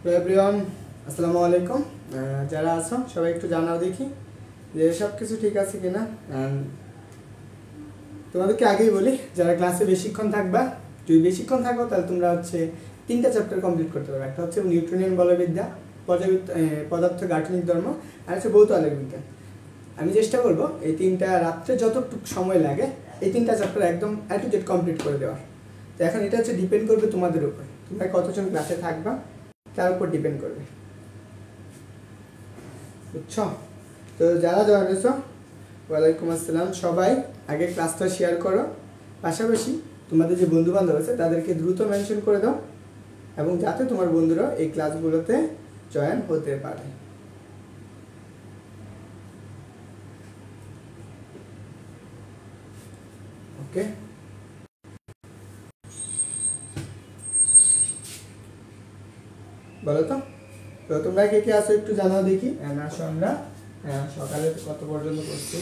তো এভরিওয়ান আসসালামু আলাইকুম। যারা আছো সবাই একটু জানাও দেখি যে সব কিছু ঠিক আছে কিনা। তোমাদেরকে আগেই বলি, যারা ক্লাসে বেশিক্ষণ থাকবা, যদি বেশিক্ষণ থাকো তাহলে তোমরা হচ্ছে 3টা চ্যাপ্টার কমপ্লিট করতে পারবে। একটা হচ্ছে নিউটনিয়ান বলবিদ্যা, পদার্থ গাঠনিক ধর্ম, আর হচ্ছে ভৌত আলোক বিজ্ঞান। আমি চেষ্টা করবো এই 3টা রাত্রে যতটুকু সময় লাগে এই 3টা চ্যাপ্টার একদম A to Z কমপ্লিট করে দেওয়ার। তো এখন এটা হচ্ছে ডিপেন্ড করবে তোমাদের উপর, তোমরা কতজন ক্লাসে থাকবা তার উপর ডিপেন্ড করবে, বুঝছো? তো যারা জয়েন হয়েছো ওয়ালাইকুম আসসালাম। সবাই আগে ক্লাসটা শেয়ার করো, পাশাপাশি তোমাদের যে বন্ধু বান্ধব আছে তাদেরকে দ্রুত মেনশন করে দাও, এবং যাতে তোমার বন্ধুরা এই ক্লাসগুলোতে জয়েন হতে পারে। ওকে, বলো তো তোমরা কে কে আসো একটু জানাও দেখি। আসো আমরা সকালে কত পর্যন্ত করছি।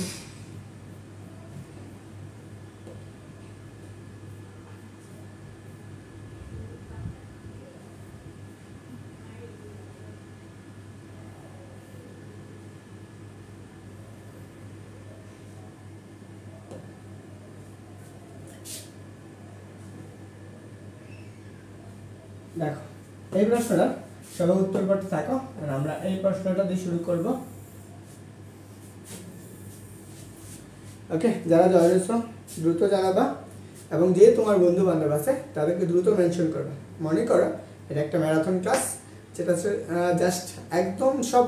দেখো এই প্রশ্নটা সবাই উত্তর করতে থাকো, আর আমরা এই প্রশ্নটা দিয়ে শুরু করব। ওকে, যারা জয়েন হয়েছো দ্রুত জানাবা, এবং যে তোমার বন্ধু বান্ধব আছে তাদেরকে দ্রুত মেনশন করবে। মনে করো এটা একটা ম্যারাথন ক্লাস, যেটা হচ্ছে জাস্ট একদম সব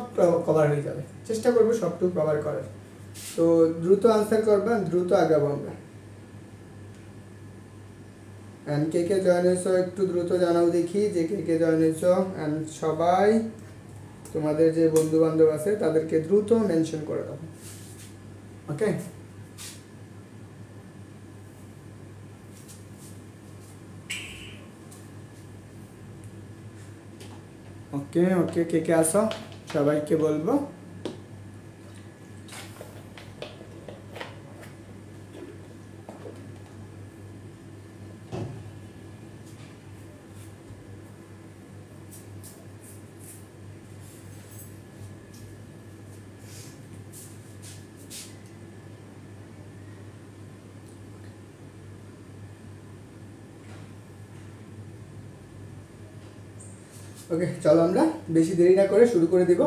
কভার হয়ে যাবে, চেষ্টা করবো সবটুকু কভার করার। তো দ্রুত আনসার করবা, দ্রুত আগাবো আমরা। অ্যান্ড কে কে জয়েন হয়েছো একটু দ্রুত জানাও দেখি যে কে কে জয়েন হয়েছো। অ্যান্ড সবাই তোমাদের যে বন্ধু বান্ধব আছে তাদেরকে দ্রুত মেনশন করে দাও। ওকে, ওকে ওকে কে কে আসো সবাইকে বলবো। ওকে, চলো আমরা বেশি দেরি না করে শুরু করে দিব।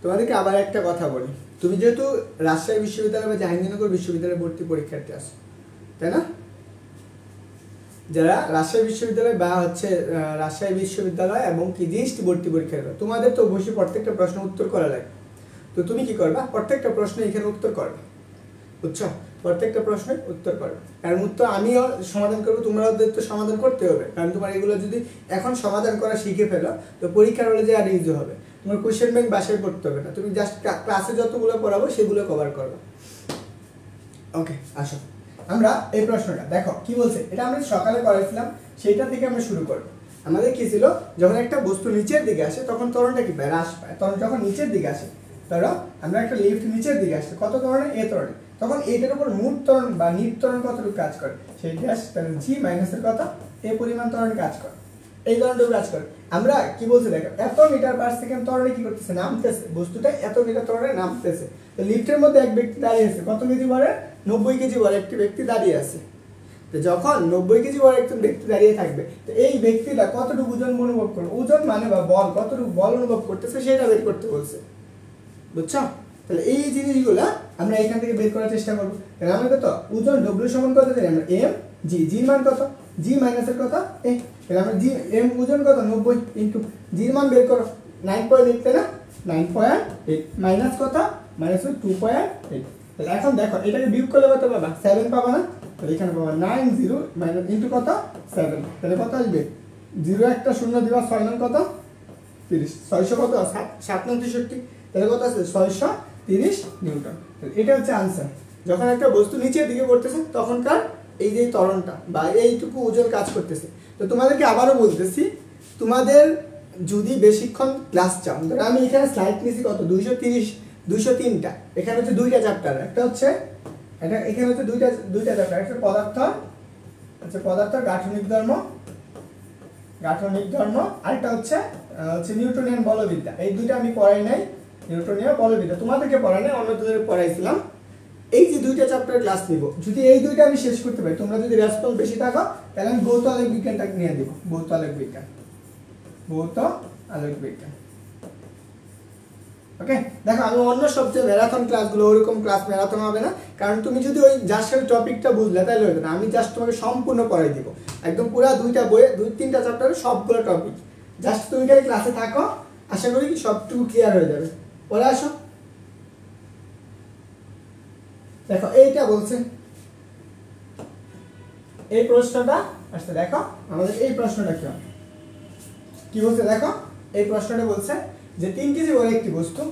তোমাদেরকে আবার একটা কথা বলি, তুমি যেহেতু রাজশাহী বিশ্ববিদ্যালয় বা জাহাঙ্গীরনগর বিশ্ববিদ্যালয়ে ভর্তি পরীক্ষার্থী আসো, তাই না? যারা রাজশাহী বিশ্ববিদ্যালয় বা হচ্ছে রাজশাহী বিশ্ববিদ্যালয় এবং কি জিএসটি ভর্তি পরীক্ষা দেবে, তোমাদের তো অবশ্যই প্রত্যেকটা প্রশ্ন উত্তর করা লাগে। তো তুমি কি করবা, প্রত্যেকটা প্রশ্ন এখানে উত্তর করবে, বুঝছো? প্রত্যেকটা প্রশ্নের উত্তর করবে, কারণ উত্তর আমিও সমাধান করবো, তোমরাও তো সমাধান করতে হবে। কারণ তোমার এগুলো যদি এখন সমাধান করা শিখে ফেলো তো পরীক্ষার হলে যে আর ইজি হবে। তোমার কোয়েশ্চেন ব্যাংক বাসায় পড়তে হবে না, তুমি জাস্ট ক্লাসে যতগুলো পড়াবো সেগুলো কভার করবে। ওকে, আসো আমরা এই প্রশ্নটা দেখো কি বলছে, এটা আমরা সকালে করেছিলাম, সেইটা থেকে আমরা শুরু করবো। আমাদের কি ছিল, যখন একটা বস্তু নিচের দিকে আসে তখন ত্বরণটা কি পায়, হ্রাস পায়। তখন যখন নিচের দিকে আসে, ধরো আমরা একটা লিফট নিচের দিকে আসছে কত ত্বরণে, এ ত্বরণে, তখন এইটার উপর মোট ত্বরণ বা নিট ত্বরণ কতটুকু কাজ করে, সেই গ্যাস জি মাইনাসের কত, এ পরিমাণ ত্বরণে কাজ করে, এই ধরনের কাজ করে। আমরা কি বলছি দেখো, এত মিটার পার সেকেন্ড ত্বরণে কি করতেছে, নামতেছে, বস্তুটা এত মিটার ত্বরণে নামতেছে। তো লিফটের মধ্যে এক ব্যক্তি দাঁড়িয়ে আছে, কত কেজি ভরে, 90 কেজি ভরে একটি ব্যক্তি দাঁড়িয়ে আছে। তো যখন 90 কেজি ভরে একজন ব্যক্তি দাঁড়িয়ে থাকবে, তো এই ব্যক্তিটা কতটুকু ওজন অনুভব করবে, ওজন মানে বা বল, কতটুকু বল অনুভব করতেছে সেটা বের করতে বলছে, বুঝছো? তাহলে এই জিনিসগুলা আমরা এখান থেকে বের করার চেষ্টা করবো। তাহলে আমরা কত, ওজন ডব্লিউ সমান কত জানি আমরা, এম জি, জির মান কত, জি মাইনাসের কত এ, তাহলে আমরা জি এম ওজন কত 90 ইন্টু জির মান বের করো 9.8, তাই না? 9.8 মাইনাস কত, মাইনাস 2.8। তাহলে এখন দেখো এটাকে বিয়োগ করলে কত পাবা, 7 পাবা না? তাহলে এখানে পাবা 90 মাইনাস ইন্টু কত 7, তাহলে কত আসবে, 0 একটা শূন্য দিবা, 6 9 কত 30, 600 কত 7 9 63, তাহলে কত আছে 630 নিউটন। এটা হচ্ছে আনসার। যখন একটা বস্তু নিচের দিকে পড়তেছে তখনকার এই যে ত্বরণটা বা এইটুকু ওজন কাজ করতেছে। তো তোমাদেরকে আবারও বলতেছি, তোমাদের যদি বেশিক্ষণ ক্লাস চাও, ধরো আমি এখানে স্লাইড নিয়েছি কত 203টা, এখানে হচ্ছে 2টা চ্যাপ্টার, একটা হচ্ছে এটা, এখানে হচ্ছে দুইটা চ্যাপ্টার, একটা পদার্থ, আচ্ছা পদার্থ গাঠনিক ধর্ম, আরেকটা হচ্ছে হচ্ছে নিউটনিয়ান বলবিদ্যা, এই দুইটা আমি পড়াই নাই। নিউটনিয়ান বলবিদ্যা তোমাদেরকে পড়াই নাই, অন্যদের পড়াইছিলাম। এই যে দুইটা চ্যাপ্টার ক্লাস নিব, যদি এই দুইটা আমি শেষ করতে পারি, তোমরা যদি রেসপন্স বেশি থাকো তাহলে আমি ভৌত আলোক বিজ্ঞানটাকে নিয়ে দিব। ভৌত আলোক বিজ্ঞান, ভৌত আলোক বিজ্ঞান। ওকে, দেখো আমি অন্য সবচেয়ে ম্যারাথন ক্লাসগুলো ওরকম ক্লাস ম্যারাথন হবে না, কারণ তুমি যদি ওই জাস্ট টপিকটা বুঝলে তাহলে হতো না। আমি জাস্ট তোমাকে সম্পূর্ণ পড়াই দিব, একদম পুরো দুইটা বইয়ে 2-3টা চ্যাপ্টারে সবগুলো টপিক। জাস্ট তুমি খালি ক্লাসে থাকো, আশা করি কি সবটুকু ক্লিয়ার হয়ে যাবে। পরে আসো, দেখো এইটা বলছে, এই প্রশ্নটা আসছে। দেখো আমাদের এই প্রশ্নটা কি বলছে, দেখো এই প্রশ্নটা বলছে যে 3 কেজি বড় একটি বস্তু,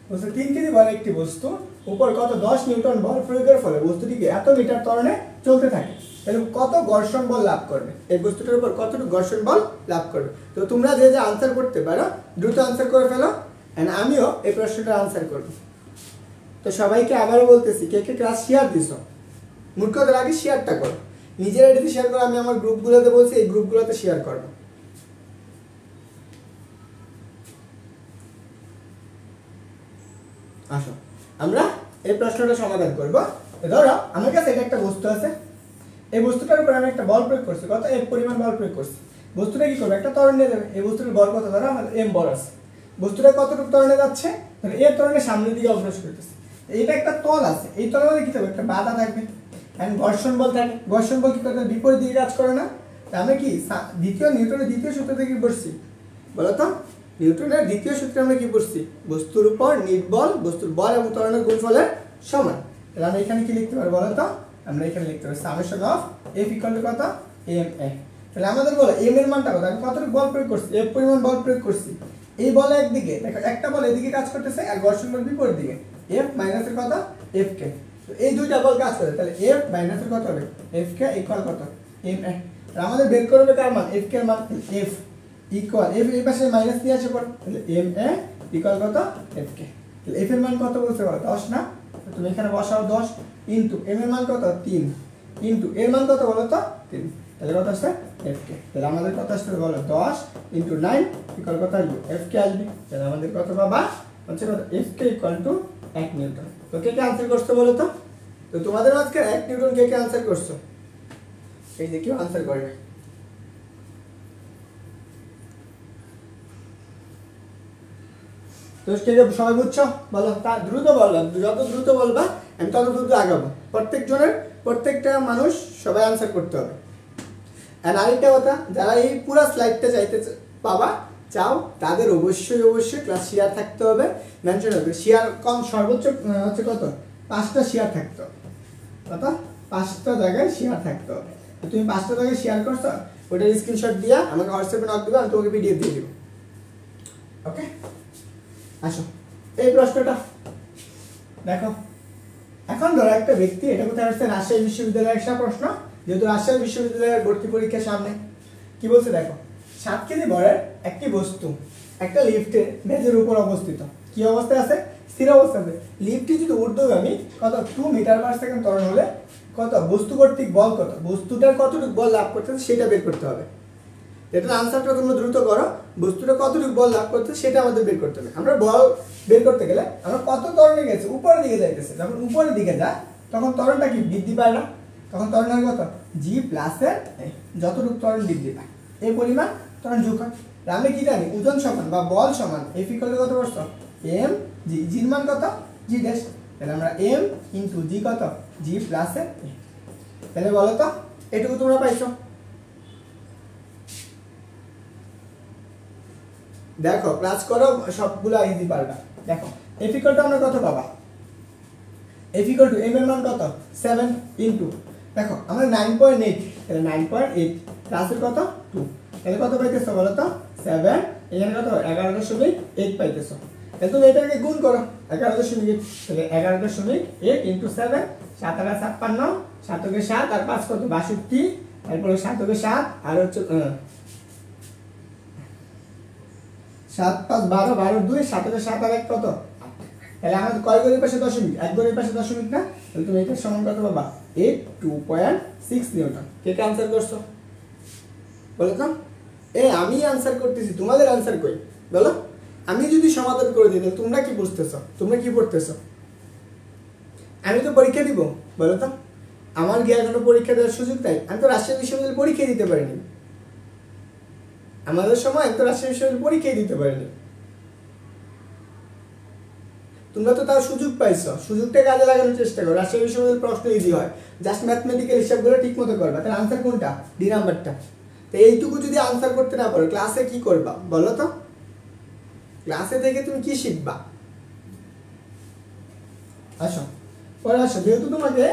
বলছে 3 কেজি বড় একটি বস্তু উপর কত 10 নিউটন বল প্রয়োগের ফলে বস্তুটিকে এত মিটার ত্বরণে চলতে থাকে, তাহলে কত ঘর্ষণ বল লাভ করবে, এই বস্তুটার উপর কতটুকু ঘর্ষণ বল লাভ করবে। তো তোমরা যে যে আনসার করতে পারো দ্রুত আনসার করে ফেলো, এন্ড আমিও এই প্রশ্নটার আনসার করব। তো সবাইকে আবারও বলতেছি, কে কে ক্লাস শেয়ার দিছো, মূর্খদের আগে শেয়ারটা করো, নিজেরা এটাতে শেয়ার করো। আমি আমার গ্রুপগুলোতে বলছি, এই গ্রুপগুলোতে শেয়ার করো। আসো আমরা এই প্রশ্নটা সমাধান করব। ধরো আমার কাছে এটা একটা বস্তু আছে, এই বস্তুটার উপর আমি একটা বল প্রয়োগ করছি, কত এফ পরিমাণ বল প্রয়োগ করছি। বস্তুটা কি করবে, একটা ত্বরণ নিয়ে যাবে। এই বস্তুটার বল কত, ধরো আমাদের এম বল আছে, বস্তুটা কতটুকু ত্বরণে যাচ্ছে, ধরো এর ত্বরণের সামনের দিকে অগ্রসর করতেছে। এইটা একটা তল আছে, এই তলের মধ্যে কি থাকবে, একটা বাধা থাকবে, এন্ড ঘর্ষণ বল থাকে। ঘর্ষণ বল কি করতে, বিপরীত দিকে কাজ করে না। আমরা কি নিউটনের দ্বিতীয় সূত্র থেকে পড়ছি বলো তো, নিউটনের দ্বিতীয় সূত্রে আমরা কি পড়ছি, বস্তুর উপর নিট বল বস্তুর বল এবং ত্বরণের গুণফলের সমান। তাহলে আমরা এখানে কি লিখতে পারবো বলো তো, আমরা এখানে লিখতে পারি summation of F equal to কত এম এ। তাহলে আমাদের বলো এম এর মানটা কত, আমি কতটুকু বল প্রয়োগ করছি, এফ পরিমাণ বল প্রয়োগ করছি। এই বল একদিকে, দেখো একটা বল এদিকে কাজ করতেছে আর ঘর্ষণ বল বিপরীত দিকে, এফ মাইনাসের কত এফ কে। তো এই দুইটা বল কাজ করে, তাহলে এফ মাইনাসের কত হবে এফ কে ইকুয়াল কত এম এ। তাহলে আমাদের বের করবে কার মান, এফ কে এর মান। এফ ইকুয়াল এফ এই পাশে মাইনাস দিয়ে আসে পর, তাহলে এম এ ইকুয়াল কত এফ কে। তাহলে এফ এর মান কত বলতে পারো 10 না, তুমি এখানে বসাও 10 ইনটু এম এর মান কত 3 ইনটু এর মান কত বলো তো 3, তাহলে কত আসছে এফ কে। তাহলে আমাদের কত আসছে বলো 10 ইনটু 9 ইকুয়াল কত আসবে এফ কে আসবে। তাহলে আমাদের কত বাবা হচ্ছে কত F K equal to 1 Newton. তো কে কে आंसर করছো বলো তো, তো তোমাদের আজকে 1 নিউটন কে কে आंसर করছো, এই যে কেউ आंसर করবে। তো সবাই বুঝছো বলো, তা দ্রুত বলবা, যত দ্রুত বলবা আমি তত দ্রুত আগাবো। প্রত্যেকটা মানুষ সবাই আনসার করতে হবে। আর আরেকটা কথা, যারা এই পুরো স্লাইডটা চাইতে চাও তাদের অবশ্যই ক্লাস শেয়ার থাকতে হবে, মেনশন হবে। শেয়ার কম সর্বোচ্চ হচ্ছে কত 5টা শেয়ার থাকতে হবে, কত 5টা জায়গায় শেয়ার থাকতে হবে। তো তুমি 5টা জায়গায় শেয়ার করছো, ওটার স্ক্রিনশট দিয়া আমাকে হোয়াটসঅ্যাপে নক দিবে, আমি তোমাকে পিডিএফ দিয়ে দিব। ওকে আসো এই প্রশ্নটা দেখো। এখন ধরো একটা ব্যক্তি, এটা কোথায় আসছে, রাজশাহী বিশ্ববিদ্যালয়ের একটা প্রশ্ন, যেহেতু রাজশাহী বিশ্ববিদ্যালয়ের ভর্তি পরীক্ষার সামনে। কি বলছে দেখো, 7 কেজি ভরের একটি বস্তু একটা লিফটে মেঝের উপর অবস্থিত। কি অবস্থায় আছে, স্থির অবস্থায় আছে। লিফটটি যদি ঊর্ধ্বগামী কত 2 মিটার পার সেকেন্ড ত্বরণ হলে কত বস্তু কর্তৃক বল কত, বস্তুটার কতটুকু বল লাভ করতেছে সেটা বের করতে হবে। এটার আনসারটা তোমরা দ্রুত করো, বস্তুটা কতটুকু বল লাভ করতে সেটা আমাদের বের করতে হবে। আমরা বল বের করতে গেলে আমরা কত ত্বরণে গেছে, উপরের দিকে যাইতেছে, যখন উপরের দিকে যায় তখন ত্বরণটা কি বৃদ্ধি পায় না, তখন ত্বরণ হয় কত জি প্লাসের যতটুকু ত্বরণ বৃদ্ধি পায় এই পরিমাণ ত্বরণ যোগ হয়। আমি কি জানি, ওজন সমান বা বল সমান এফ ইকুয়াল টু কত বলছো এম জি, জির মান কত জি ড্যাশ। তাহলে আমরা এম ইনটু জি কত জি প্লাসের। তাহলে বলো তো এটুকু তোমরা পাইছো। দেখো ক্লাস করো, সবগুলো ইজি পারবা। দেখো এফ ইকুয়াল টু আমরা কত পাবা, এফ ইকুয়াল টু এম এর মান কত 7 ইনটু, দেখো আমরা 9.8, তাহলে 9.8 প্লাসের কত 2, তাহলে কত পাইতেছো বলো তো 7, এখানে কত 11.8 পাইতেছো। তাহলে তুমি এটাকে গুণ করো 11.8, তাহলে 11.8 ইনটু 7, 7 আর 56, 7 কে 7 আর 5 কত 62, তারপরে 7 কে 7 আর হচ্ছে 7 5 12, 12 2, 7 কে 7 আর 1 কত 8। তাহলে আমাদের কয় গড়ের পাশে দশমিক, এক গড়ের পাশে দশমিক না, তাহলে তুমি এটা সমান কত পাবা 82.6 নিউটন। কে কে आंसर করছো বলো তো, আমি আনসার করতেছি, তোমাদের আনসার কই বলো? আমি যদি সমাধান করে দিই তাহলে তোমরা কি বুঝতেছ, তোমরা কি পড়তেছ? আমি তো পরীক্ষা দিব, বলো তো? আমার গিয়ে এখনো পরীক্ষা দেওয়ার সুযোগ নাই। আমি তো রাজশাহী বিশ্ববিদ্যালয়ে পরীক্ষা দিতে পারিনি, আমাদের সময় আমি তো রাজশাহী বিশ্ববিদ্যালয়ে পরীক্ষাই দিতে পারিনি। তোমরা তো তাও সুযোগ পাইছো, সুযোগটা কাজে লাগানোর চেষ্টা করো। রাজশাহী বিশ্ববিদ্যালয়ের প্রশ্ন ইজি হয়, জাস্ট ম্যাথমেটিক্যাল হিসাবগুলো ঠিক মতো করবা। তার আনসার কোনটা? ডি নাম্বারটা। তো এইটুকু যদি আনসার করতে না পারো ক্লাসে কি করবা বলো তো? ক্লাসে থেকে তুমি কি শিখবা? আসো পরে আসো। যেহেতু তোমাকে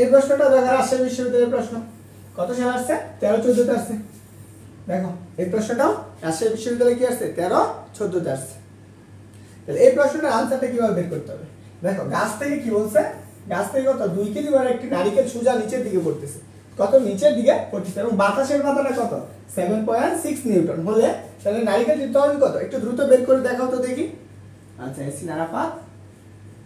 এই প্রশ্নটা দেখা রাজশাহী বিশ্ববিদ্যালয়ের প্রশ্ন কত সালে আসছে? 13-14তে আসছে। দেখো এই প্রশ্নটাও রাজশাহী বিশ্ববিদ্যালয়ে কি আসছে? 13-14তে আসছে। তাহলে এই প্রশ্নটার আনসারটা কিভাবে বের করতে হবে? দেখো গাছ থেকে কি বলছে? গাছ থেকে কত 2 কেজি বড় একটি নারিকেল সোজা নিচের দিকে পড়তেছে। কত নিচের দিকে পড়তেছে এবং বাতাসের বাধাটা কত? 7.6 নিউটন হলে তাহলে নারিকেলটির ত্বরণ কত? একটু দ্রুত বের করে দেখাও তো দেখি। আচ্ছা এসি নারাপাত,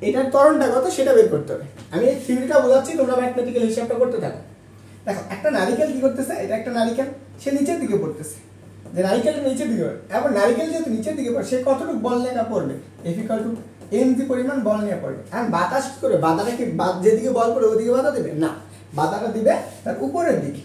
এটার ত্বরণটা কত সেটা বের করতে হবে। আমি এই থিওরিটা বোঝাচ্ছি, তোমরা ম্যাথমেটিক্যাল হিসাবটা করতে থাকো। দেখো একটা নারিকেল কি করতেছে? এটা একটা নারিকেল, সে নিচের দিকে পড়তেছে। যে নারিকেলটা নিচের দিকে পড়ে, এবার নারিকেল যেহেতু নিচের দিকে পড়ে সে কতটুকু বল নিয়ে পড়বে? F=mg পরিমাণ বল নিয়ে পড়বে। আর বাতাস কি করে? বাধাটা কি যেদিকে বল পড়ে ওদিকে বাধা দেবে না, বাধাটা দিবে তার উপরের দিকে।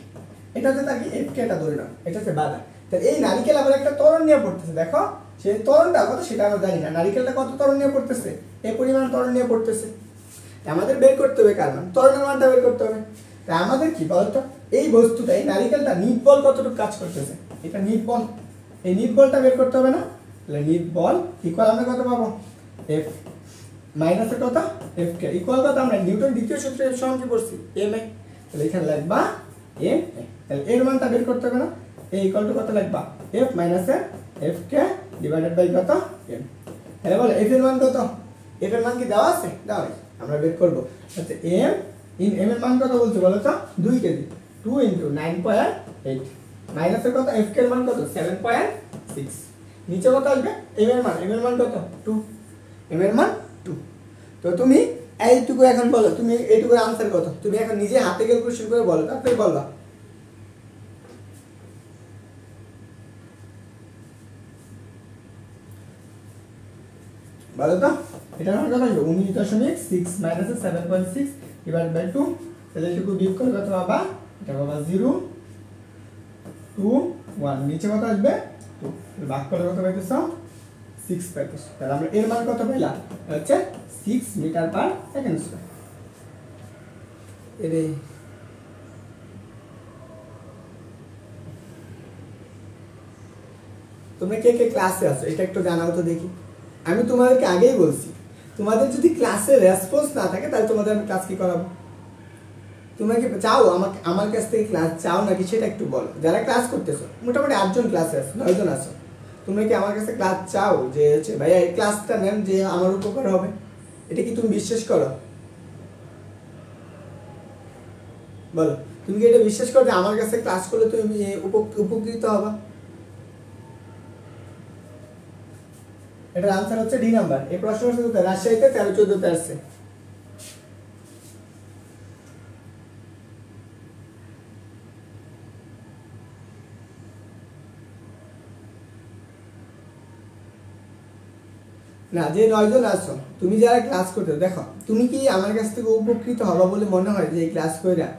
এটা হচ্ছে তার কি F কে এটা ধরে নাও, এটা হচ্ছে বাধা। তাহলে এই নারিকেল আবার একটা ত্বরণ নিয়ে পড়তেছে। দেখো সেই ত্বরণটা কত সেটা আমরা জানি না। নারিকেলটা কত ত্বরণ নিয়ে পড়তেছে? এই পরিমাণ ত্বরণ নিয়ে পড়তেছে। আমাদের বের করতে হবে কার মান? ত্বরণের মানটা বের করতে হবে। তাই আমাদের কি বলতো, এই বস্তুটা এই নারিকেলটা নিট বল কতটুকু কাজ করতেছে, এটা নিট বল, এই নিট বলটা বের করতে হবে না? তাহলে নিট বল ইকুয়াল আমরা কত পাবো? F মাইনাস কত? F কে ইকুয়াল কত? আমরা নিউটন দ্বিতীয় সূত্রে F সমান কি পড়ছি? ma। তাহলে এখানে লিখবা ma। তাহলে এর মানটা বের করতে হবে না? a ইকুয়াল টু কত লিখবা? F মাইনাস F কে ডিভাইডেড বাই কত? m। তাহলে বলো F এর মান কত? F এর মান কি দেওয়া আছে? দেওয়া আছে, আমরা বের করব। আচ্ছা m ইন m এর মান কত বলতে বলো তো? 2 কেজি, 2 * 9.8 মাইনাস কত? F এর মান কত? 7.6। নিচে কত আসবে? m এর মান, m এর মান কত? 2, m এর মান 2। তো তুমি এইটুকু এখন বলো, তুমি এইটুকুর আনসার কত? তুমি এখন নিজে হাতে ক্যালকুলেশন করে বলো, তারপরে বলবা। বলো তো এটার মান কত আসবে? 19.6 মাইনাস 7.6 ডিভাইডেড বাই 2। তাহলে এটুকু বিয়োগ করে কত পাবা? এটা পাবা 0 2 1। নিচে কত আসবে? 2। ভাগ করে কত পাইতেছ? 6 পাইতেছ। তাহলে আমরা এর মান কত পাইলাম? হচ্ছে 6 মিটার পার সেকেন্ড স্কয়ার। এরে তোমরা কে কে ক্লাসে আছো এটা একটু জানাও তো দেখি। আমি তোমাদেরকে আগেই বলছি, তোমাদের যদি ক্লাসে রেসপন্স না থাকে তাহলে তোমাদের আমি ক্লাস কি করাবো? তোমরা কি চাও আমাকে, আমার কাছ থেকে ক্লাস চাও নাকি সেটা একটু বলো। যারা ক্লাস করতেছো মোটামুটি 8 জন ক্লাসে আছো, 9 জন আছো, তোমরা কি আমার কাছে ক্লাস চাও যে হচ্ছে ভাইয়া এই ক্লাসটা নেন যে আমার উপকার হবে? এটা কি তুমি বিশ্বাস করো? বলো তুমি কি এটা বিশ্বাস করো যে আমার কাছে ক্লাস করলে তুমি উপকৃত হবা? এটার আনসার হচ্ছে ডি নাম্বার। এই প্রশ্ন হচ্ছে রাজশাহীতে 13-14তে আসছে। না যে 9 জন আছো তুমি যারা ক্লাস করতে, দেখো তুমি কি আমার কাছ থেকে উপকৃত হবা বলে মনে হয় যে এই ক্লাস কইরা?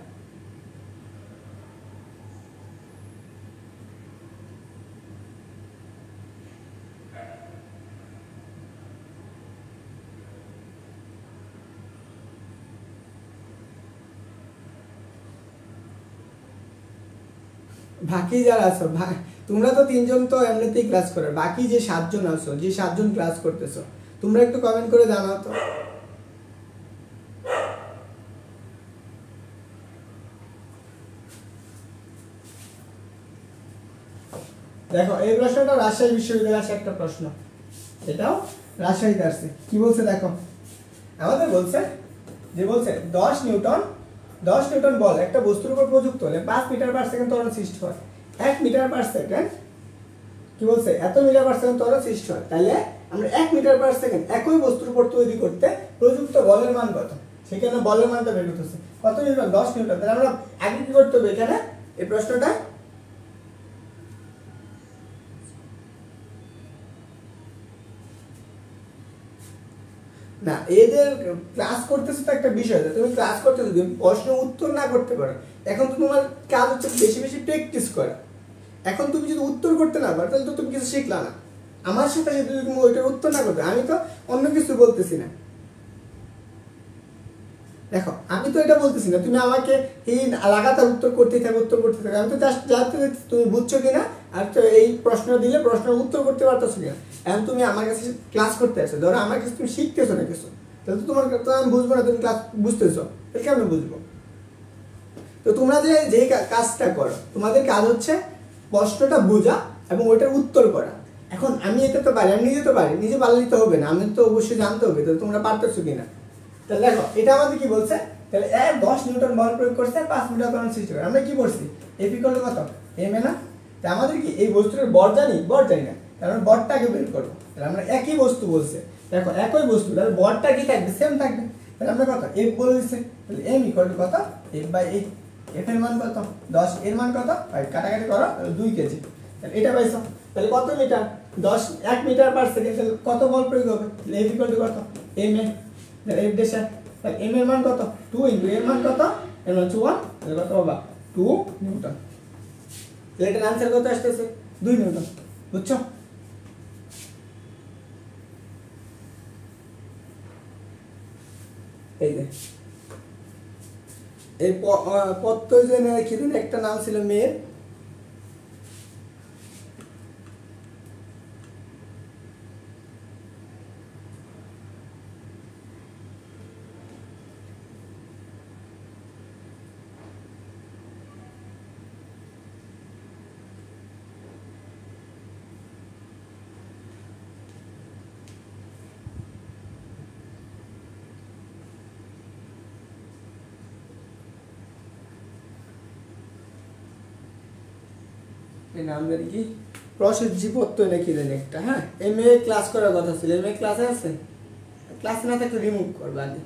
বাকি যারা আছো তোমরা তো 3 জন তো এমনিতেই ক্লাস করে, বাকি যে 7 জন আছো, যে 7 জন ক্লাস করতেছো তোমরা একটু কমেন্ট করে জানাও তো। দেখো এই প্রশ্নটা রাজশাহী বিশ্ববিদ্যালয়ের আসে একটা প্রশ্ন, এটাও রাজশাহীতে আসছে। কি বলছে দেখো, আমাদের বলছে যে বলছে 10 নিউটন বল একটা বস্তুর উপর প্রযুক্ত হলে 5 মিটার পার সেকেন্ড ত্বরণ সৃষ্টি হয়। 1 মিটার পার সেকেন্ড কি বলছে? এত মিটার পার সেকেন্ড ত্বরণ সৃষ্টি হয়। তাহলে আমরা 1 মিটার পার সেকেন্ড একই বস্তুর উপর তৈরি করতে প্রযুক্ত বলের মান কত? সেখানে বলের মানটা বের করতেছে কত নিউটন? 10 নিউটন। তাহলে আমরা আগে কি করতে হবে? এখানে এই প্রশ্নটা না, এদের ক্লাস করতেছো তো একটা বিষয়, তুমি ক্লাস করতে যদি প্রশ্ন উত্তর না করতে পারো, এখন তো তোমার কাজ হচ্ছে বেশি বেশি প্র্যাকটিস করা। এখন তুমি যদি উত্তর করতে না পারো তাহলে তো তুমি কিছু শিখলা না। আমার সাথে সাথে যদি তুমি ওইটার উত্তর না করতে, আমি তো অন্য কিছু বলতেছি না। দেখো আমি তো এটা বলতেছি না তুমি আমাকে এই লাগাতার উত্তর করতেই থাকো উত্তর করতে থাকো, আমি তো জাস্ট জানতে চাচ্ছি তুমি বুঝছো কিনা, আর তো এই প্রশ্ন দিলে প্রশ্নের উত্তর করতে পারতেছো কিনা। এখন তুমি আমার কাছে ক্লাস করতে আসছো, ধরো আমার কাছে তুমি শিখতেছো না কিছু, তাহলে তো তোমার তো আমি বুঝবো না তুমি ক্লাস বুঝতেছো, তাহলে কেমন বুঝবো? তো তোমরা যে কাজটা করো, তোমাদের কাজ হচ্ছে প্রশ্নটা বোঝা এবং ওইটার উত্তর করা। এখন আমি এটা তো পারি, আমি নিজে তো পারি, নিজে পারলে তো হবে না, আমি তো অবশ্যই জানতে হবে তো তোমরা পারতেছো কিনা। তাহলে দেখো এটা আমাদের কি বলছে, তাহলে 10 নিউটন বল প্রয়োগ করছে 5 মিটার ত্বরণ সৃষ্টি করে। আমরা কি বলছি F = কত m না, তাই আমাদের কি এই বস্তুর বর জানি না, তাহলে আমরা বরটাকে বের করবো। তাহলে আমরা একই বস্তু বলছে, দেখো একই বস্তু, তাহলে বরটা কি থাকবে, সেম থাকবে। তাহলে আমরা কত F বলে দিচ্ছে, তাহলে m = কত F/8। F এর মান কত 10, এর মান কত 5, কাটাকাটি করো 2 কেজি। তাহলে এটা পাইছো, তাহলে কত মিটার 10 1 মিটার পার সেকেন্ড, তাহলে কত বল প্রয়োগ হবে, তাহলে F = কত m F দেশে, তাহলে m এর মান কত 2 * এর মান কত, এর মান 1, তাহলে কত বাবা 2 নিউটন। তাহলে এটার आंसर কত আসছে 2 নিউটন। বুঝছো? এই যে এই পত্তজনের কি দিন একটা নাম ছিল মেয়ের, এই নামের কি প্রসেনজিৎ পত্তয় নাকি জানি একটা, হ্যাঁ এমএ ক্লাস করার কথা ছিল, এমএ ক্লাসে আছে, ক্লাসে না থাকলে রিমুভ করবে আগে।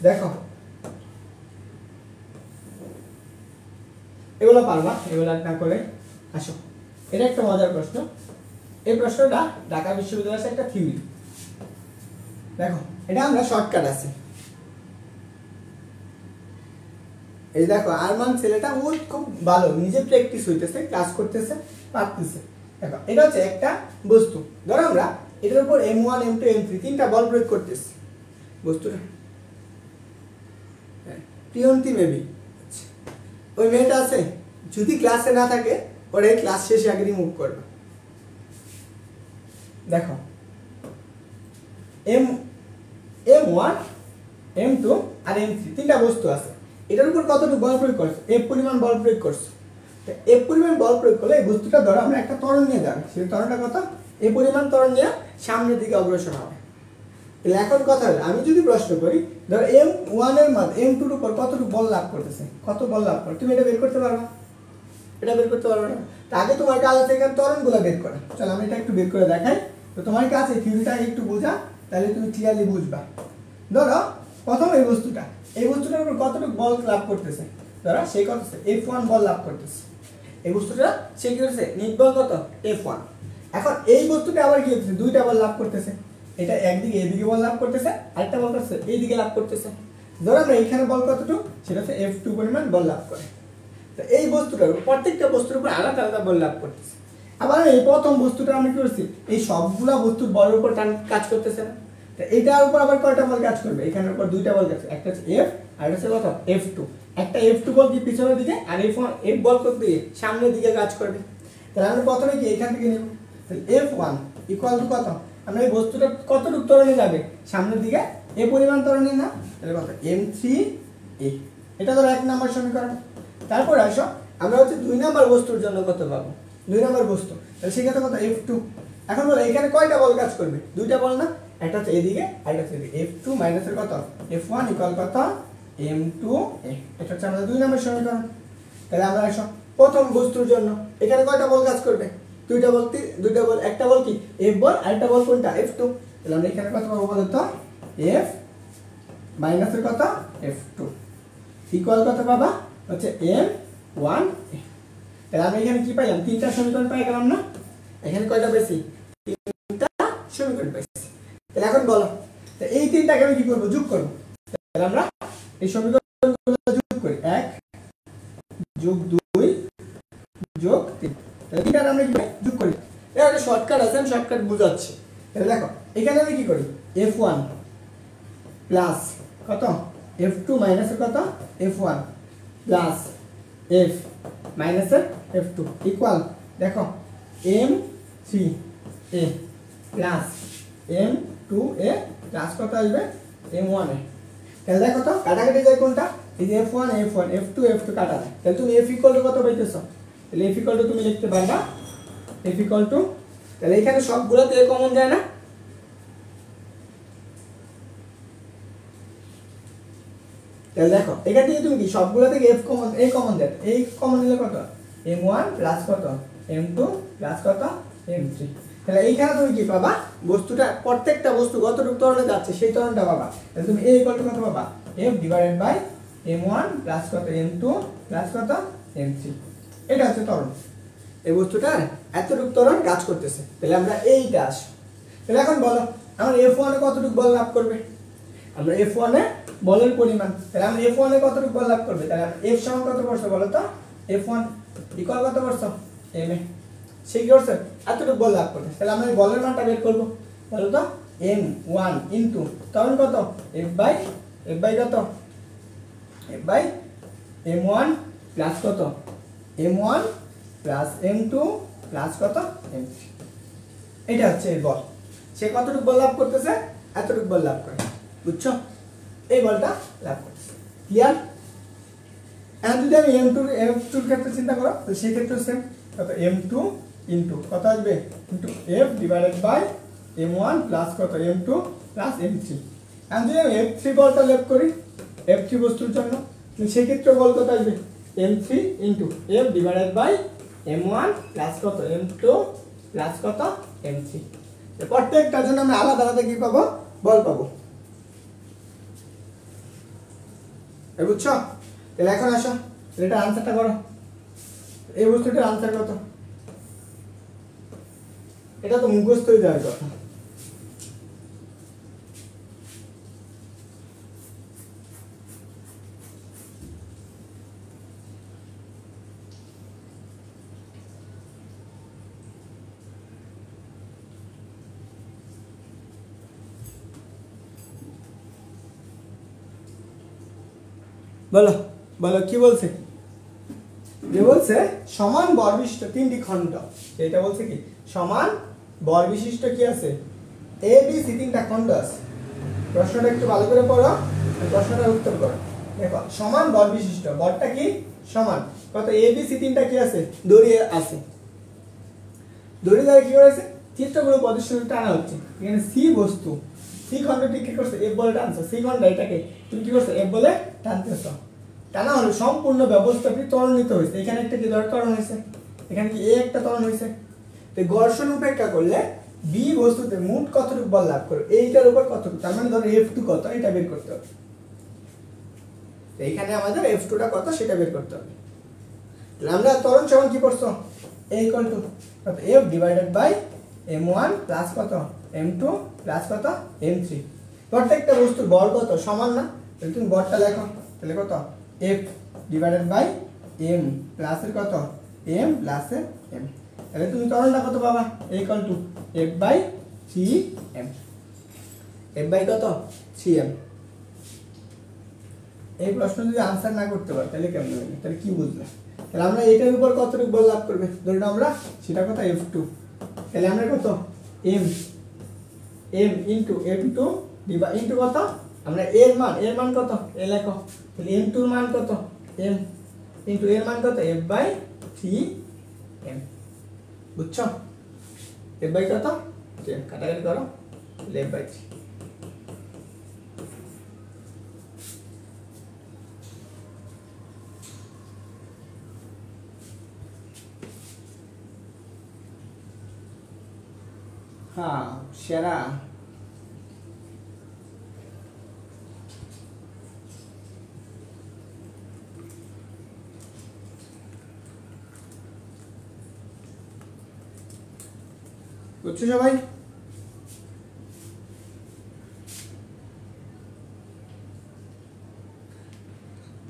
দেখো এগুলো পারবা, এগুলো না করে আসো, এটা একটা মজার প্রশ্ন। এই প্রশ্নটা ঢাকা বিশ্ববিদ্যালয়ের একটা থিওরি। দেখো এটা আমরা শর্টকাট আছে, এই দেখো আরমান ছেলেটা ও খুব ভালো, নিজে প্র্যাকটিস হইতেছে, ক্লাস করতেছে, পারতেছে। দেখো এটা হচ্ছে একটা বস্তু, ধরো আমরা এটার উপর m1 m2 m3 তিনটা বল প্রয়োগ করতেছি, বস্তুটা প্রিয়ন্তি মেবি ওই মেয়েটা আছে, যদি ক্লাসে না থাকে ওরে ক্লাস শেষে আগে রিমুভ করবে। দেখো m1 m2 আর m3 তিনটা বস্তু আছে, এটার উপর কতটুকু বল প্রয়োগ করছে, f পরিমাণ বল প্রয়োগ করছে। তো f পরিমাণ বল প্রয়োগ করলে এই বস্তুটা ধরো আমরা একটা ত্বরণ নিয়ে যাবে, সেই ত্বরণটা কত এই পরিমাণ ত্বরণ নিয়ে সামনের দিকে অগ্রসর হবে। তাহলে এখন কথা হলো আমি যদি প্রশ্ন করি ধরো m1 এর মান m2 এর উপর কতটুকু বল লাভ করতেছে, কত বল লাভ করে, তুমি এটা বের করতে পারবে, এটা বের করতে পারবে না। তো আগে তোমার কাজ হচ্ছে এখানে ত্বরণগুলো বের করা। চলো আমি এটা একটু বের করে দেখাই, তো তোমার কাছে থিওরিটা একটু বোঝা, তাহলে তুমি ক্লিয়ারলি বুঝবা। ধরো প্রথম এই বস্তুটার উপর কতটুকু বল লাভ করতেছে, ধরো সেই কত f1 বল লাভ করতেছে, এই বস্তুটা সে কি করছে নিট বল কত f1। এখন এই বস্তুটা আবার কি হচ্ছে দুইটা বল লাভ করতেছে, এটা একদিকে এদিকে বল লাভ করতেছে, আরেকটা বল করছে এইদিকে লাভ করতেছে। ধরো আমরা এখানে বল কতটুকু, সেটা হচ্ছে f2 পরিমাণ বল লাভ করে। তো এই বস্তুটার প্রত্যেকটা বস্তুর উপর আলাদা আলাদা বল লাভ করতেছে। আবার এই প্রথম বস্তুটা আমি কি করছি এই সবগুলা বস্তুর বলের উপর কাজ করতেছে না, তো এইটার উপর আবার কয়টা বল কাজ করবে, এখানের উপর দুইটা বল কাজ, একটা হচ্ছে f আর একটা হচ্ছে কত f2। একটা f2 বল কি পিছনের দিকে আর f বল কত দিকে সামনের দিকে কাজ করবে। তাহলে আমরা প্রথমে কি এখান থেকে নেব, তাহলে f1 = কত, আমরা এই বস্তুটা কতটুকু ত্বরণে যাবে সামনের দিকে এ পরিমাণ ত্বরণে না, তাহলে কত m3a, এটা ধরো 1 নম্বর সমীকরণ। তারপর আসো আমরা হচ্ছে 2 নম্বর বস্তুর জন্য কত পাবো, 2 নম্বর বস্তু, তাহলে সেক্ষেত্রে কত f2। এখন বলো এখানে কয়টা বল কাজ করবে, দুইটা বল না, একটা হচ্ছে এদিকে আর একটা হচ্ছে এদিকে, f2 মাইনাস এর কত f1 = কত m2a, এটা হচ্ছে আমাদের 2 নম্বর সমীকরণ। তাহলে আমরা আসো প্রথম বস্তুর জন্য এখানে কয়টা বল কাজ করবে, দুইটা বল, একটা বল কি f বল আর একটা বল কোনটা f2। তাহলে আমরা এখানে কত পাবো বলো তো f মাইনাস এর কত f2 ইকুয়াল কত পাবা হচ্ছে m1a। তাহলে আমরা এখানে কি পাইলাম, তিনটা সমীকরণ পাই গেলাম না, এখানে কয়টা পেয়েছি তিনটা সমীকরণ পাইছি। তাহলে এখন বলো তিনটাকে আমি কি করব যোগ করব তাহলে আমরা এই সমীকরণগুলো যোগ করি 1 যোগ 2 যোগ 3 তাহলে তিনটা আমরা কি যোগ করি এটা একটা শর্টকাট আছে আমি শর্টকাট বুঝাচ্ছি তাহলে দেখো এখানে আমি কি করি f1 প্লাস কত f2 মাইনাস কত f1 plus f minus f2 equal দেখো m3a প্লাস m2a প্লাস কত আসবে m1a তাহলে দেখো তো কাটাকাটি যায় কোনটা এই যে f1 f1 f2 f2 কাটা যায় তাহলে তুমি f ইকুয়াল টু কত পাইতেছো তাহলে f ইকুয়াল টু তুমি লিখতে পারবা f ইকুয়াল টু তাহলে এখানে সবগুলোতে a কমন যায় না তাহলে দেখো এখান থেকে তুমি কি সবগুলো থেকে f কমন a কমন দেয় এই কমন নিলে কত m1 প্লাস কত m2 প্লাস কত m3 তাহলে এইখানে তুমি কি পাবা বস্তুটা প্রত্যেকটা বস্তু কতটুকু ত্বরণে যাচ্ছে সেই ত্বরণটা পাবা তাহলে তুমি a ইকুয়াল টু কত পাবা f divided by m1 plus কত m2 প্লাস কত m3 এটা হচ্ছে ত্বরণ এই বস্তুটার এতটুকু ত্বরণ কাজ করতেছে তাহলে আমরা এইটা আসি তাহলে এখন বলো আমরা f1 এ কতটুকু বল লাভ করবে আমরা f1 এ বলের পরিমাণ তাহলে আমরা f1 এ কতটুকু বল লাভ করবে তাহলে f সমান কত পড়ছে বলো তো f1 ইকুয়াল কত পড়ছে m এ সে কি করছে এতটুকু বল লাভ করবে তাহলে আমরা এই বলের মানটা বের করব বলো তো m1 ইনটু তখন কত f বাই কত f বাই m1 প্লাস কত m1 প্লাস m2 প্লাস কত m3 এটা হচ্ছে এই বল সে কতটুকু বল লাভ করতেছে এতটুকু বল লাভ করে বুঝছো এই বলটা লাভ করতেছে ক্লিয়ার এখন যদি আমি m2 এর ক্ষেত্রে চিন্তা করো তো সেই ক্ষেত্রে সেম কত m2 ইনটু কত আসবে into f divided by m1 plus কত m2 প্লাস m3 এখন যদি আমি f3 বলটা লাভ করি f3 বস্তুর জন্য সেই ক্ষেত্রে বল কত আসবে m3 into f divided by m1 plus কত m2 প্লাস কত m3 প্রত্যেকটার জন্য আমরা আলাদা আলাদা কি পাবো বল পাবো বুঝছো তাহলে এখন আসো এটা আনসারটা করো এই বস্তুটার আনসার কত এটা তো মুখস্থ হয়ে যাওয়ার কথা বলো বলো কি বলছে যে বলছে সমান বল বিশিষ্ট তিনটি খণ্ড এটা বলছে কি সমান বল বিশিষ্ট কি আছে এ বি সি তিনটা খণ্ড আছে প্রশ্নটা একটু ভালো করে পড়ো প্রশ্নটার উত্তর করো দেখো সমান বল বিশিষ্ট বলটা কি সমান কত এ বি সি তিনটা কি আছে দড়ি আছে দড়ি দ্বারা কি করেছে চিত্রগুলো প্রদর্শন টানা হচ্ছে এখানে সি বস্তু সি খণ্ডটি কি করছে এফ বলে টানছো সি খণ্ড এটাকে তুমি কি করছো এফ বলে টানতেছো টানা হলো সম্পূর্ণ ব্যবস্থাটি ত্বরণিত হয়েছে এখানে একটা কি ত্বরণ হয়েছে এখানে কি এ একটা ত্বরণ হয়েছে তো ঘর্ষণ উপেক্ষা করলে বি বস্তুতে মোট কতটুকু বল লাভ করবে এইটার উপর কতটুকু তার মানে ধরো f2 কত এটা বের করতে হবে এইখানে আমাদের f2 টা কত সেটা বের করতে হবে তাহলে আমরা ত্বরণ সমান কি করছো a = কত f divided by m1 plus কত m2 প্লাস কত m3 প্রত্যেকটা বস্তুর বল কত সমান না তাহলে তুমি বলটা লেখো তাহলে কত f divided by m plus এর কত m প্লাস এর m তাহলে তুমি ত্বরণটা কত পাবা a = f by 3m f by কত 3m এই প্রশ্ন যদি आंसर না করতে পারো তাহলে কেমন হবে তাহলে কি বুঝলে তাহলে আমরা এটার উপর কতটুকু বল লাভ করবে ধরুন আমরা সেটা কত f2 তাহলে আমরা কত m m m2 divide into কত আমরা এর মান কত এ লেখো তাহলে m2 এর মান কত m ইনটু এর মান কত f বাই 3m বুঝছো f বাই কত কাটাকাটি করো তাহলে f বাই 3 हाँ शेरा বুঝছো সবাই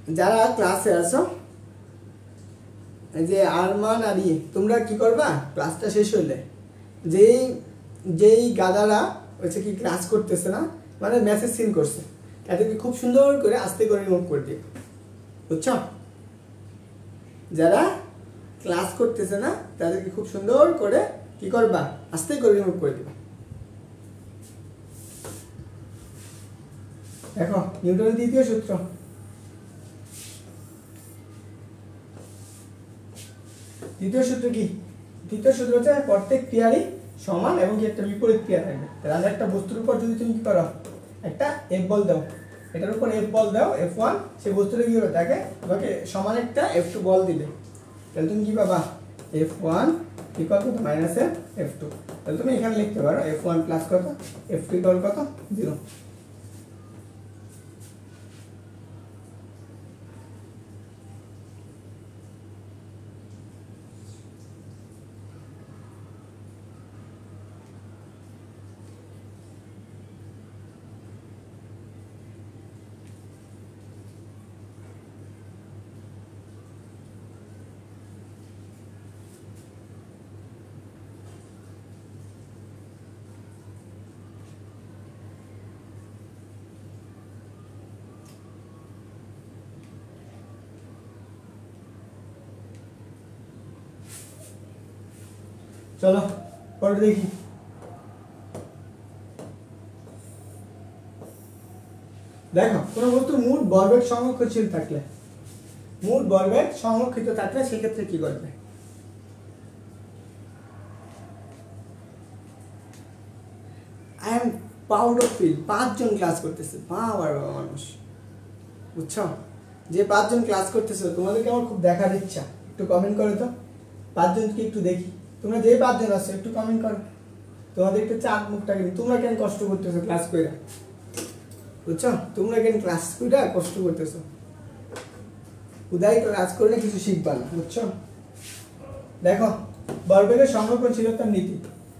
যারা ক্লাসে আছো, যে আরমান আর তোমরা কি করবা, ক্লাসটা শেষ হইলে যেই যেই গাদারা হচ্ছে কি ক্লাস করতেছে না, মানে মেসেজ সিন করছে, তাদেরকে খুব সুন্দর করে আস্তে করে রিমুভ করে দিও, বুঝছো? যারা ক্লাস করতেছে না তাদেরকে খুব সুন্দর করে কি করবা, আস্তে করে রিমুভ করে দিবা। দেখো নিউটনের দ্বিতীয় সূত্র, দ্বিতীয় সূত্র কি? দ্বিতীয় সূত্র হচ্ছে প্রত্যেক ক্রিয়ারই সমান এবং কি একটা বিপরীত ক্রিয়া থাকবে। তাহলে একটা বস্তুর উপর যদি তুমি কি করো, একটা এফ বল দাও, এটার উপর এফ বল দাও F1, সেই বস্তুটা কি হবে, তাকে তোমাকে সমান একটা F2 বল দিলে, তাহলে তুমি কি পাবা, F1 ইকুয়াল কত, মাইনাস F2। তাহলে তুমি এখানে লিখতে পারো F1 প্লাস কত, F2 ইকুয়াল কত, 0। চলো পরে দেখি। দেখো কোনো বস্তুর মোট ভরবেগ সংরক্ষণশীল থাকলে, মোট ভরবেগ সংরক্ষিত থাকলে সেক্ষেত্রে কি করবে? I am proud of feel 5 জন ক্লাস করতেছে, বাবা মানুষ, বুঝছো? যে 5 জন ক্লাস করতেছে তোমাদেরকে আমার খুব দেখার ইচ্ছা, একটু কমেন্ট করো তো, 5 জনকে একটু দেখি। তোমরা যে 5 জন আছো একটু কমেন্ট করো, তোমাদের একটু চাপ মুখটা কিন্তু, তোমরা কেন কষ্ট করতেছো ক্লাস কইরা, বুঝছো? তোমরা কেন ক্লাস কইরা কষ্ট করতেছো, উদয় ক্লাস করলে কিছু শিখবা না, বুঝছো? দেখো ভরবেগের সংরক্ষণশীলতার নীতি,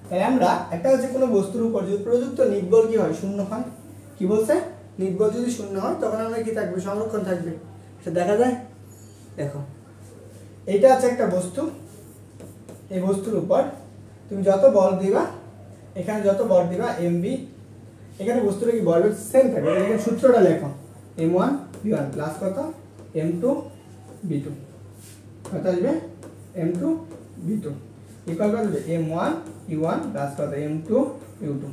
তাই আমরা একটা হচ্ছে কোনো বস্তুর উপর যদি প্রযুক্ত নির্বল কি হয়, শূন্য হয়, কি বলছে, নির্বল যদি শূন্য হয় তখন আমরা কি থাকবে, সংরক্ষণ থাকবে, সেটা দেখা যায়। দেখো এইটা আছে একটা বস্তু, এই বস্তুর উপর তুমি যত বল দিবা, এখানে যত বল দিবা mb, এখানে বস্তুটা কি ভরবেগ সেম থাকবে। এখানে সূত্রটা লেখো, m1 v1 প্লাস কত, m2 v2, কত আসবে, m2 v2 ইকুয়াল কত হবে, m1 u1 প্লাস কত, m2 u2।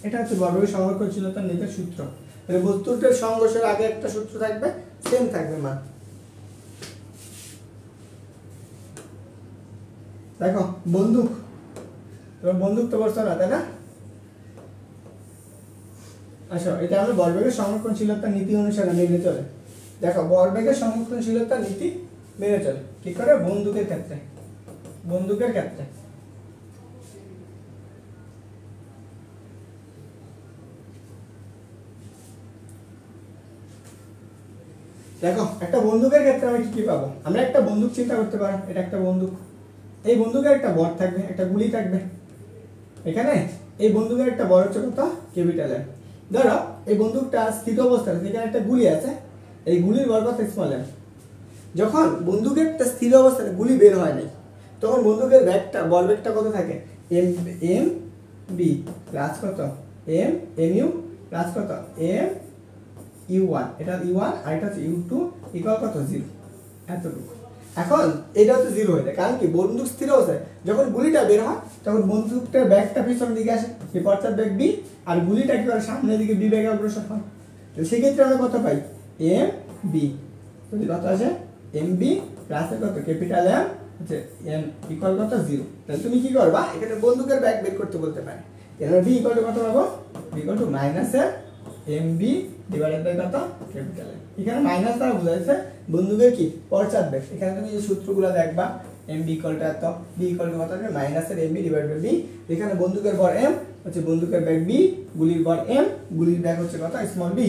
এটা হচ্ছে ভরবেগের সংরক্ষণশীলতার নীতির সূত্র। মানে বস্তুটার সংঘর্ষের আগে একটা সূত্র থাকবে, সেম থাকবে মান। দেখো বন্দুক, তোমার বন্দুক তো বলছো না, তাই না? আচ্ছা, এটা আমরা ভরবেগের সংরক্ষণশীলতার নীতি অনুসারে মেনে চলে। দেখো ভরবেগের সংরক্ষণশীলতার নীতি মেনে চলে কি করে, বন্দুকের ক্ষেত্রে, বন্দুকের ক্ষেত্রে দেখো একটা বন্দুকের ক্ষেত্রে আমরা কি কি পাবো, আমরা একটা বন্দুক চিন্তা করতে পারো, এটা একটা বন্দুক, এই বন্দুকের একটা বর থাকবে, একটা গুলি থাকবে এখানে, এই বন্দুকের একটা বড় হচ্ছে কত, ক্যাপিটাল এম। ধরো এই বন্দুকটা স্থিত অবস্থায়, এখানে একটা গুলি আছে, এই গুলির বর কত, স্মল এম। যখন বন্দুকের একটা স্থির অবস্থায় গুলি বের হয় নাই, তখন বন্দুকের ব্যাগটা, বলবেগটা কত থাকে, এম এম বি প্লাস কত, এম এম ইউ প্লাস কত, এম u1, এটা u1 আর এটা হচ্ছে u2 ইকুয়াল কত, 0। এতটুকু। এখন এটা হচ্ছে 0 হয়ে যায়, কারণ কি, বন্দুক স্থির অবস্থায় যখন গুলিটা বের হয় তখন বন্দুকটার ব্যাগটা পিছনের দিকে আসে, এই পশ্চাৎ ব্যাগ বি, আর গুলিটা কি করে, সামনের দিকে বি ব্যাগে অগ্রসর হয়। তো সেক্ষেত্রে আমরা কত পাই, এম বি, যদি কত আসে, এম বি প্লাস কত, ক্যাপিটাল এম হচ্ছে এম ইকুয়াল কত, 0। তাহলে তুমি কি করবা, এখানে বন্দুকের ব্যাগ বের করতে বলতে পারে, এখানে বি ইকুয়াল টু কত পাবো, B equal to minus M B divided by কত, ক্যাপিটাল এম। এখানে মাইনাস দ্বারা বোঝাচ্ছে বন্দুকের কি, পশ্চাৎ ব্যাগ। এখানে তুমি যে সূত্রগুলো দেখবা, এম বি ইকুয়াল টু এত, বি ইকুয়াল টু কত হবে, minus M B divided by B. এখানে বন্দুকের ভর এম হচ্ছে বন্দুকের ব্যাগ বি, গুলির ভর এম, গুলির ব্যাগ হচ্ছে কত, স্মল বি।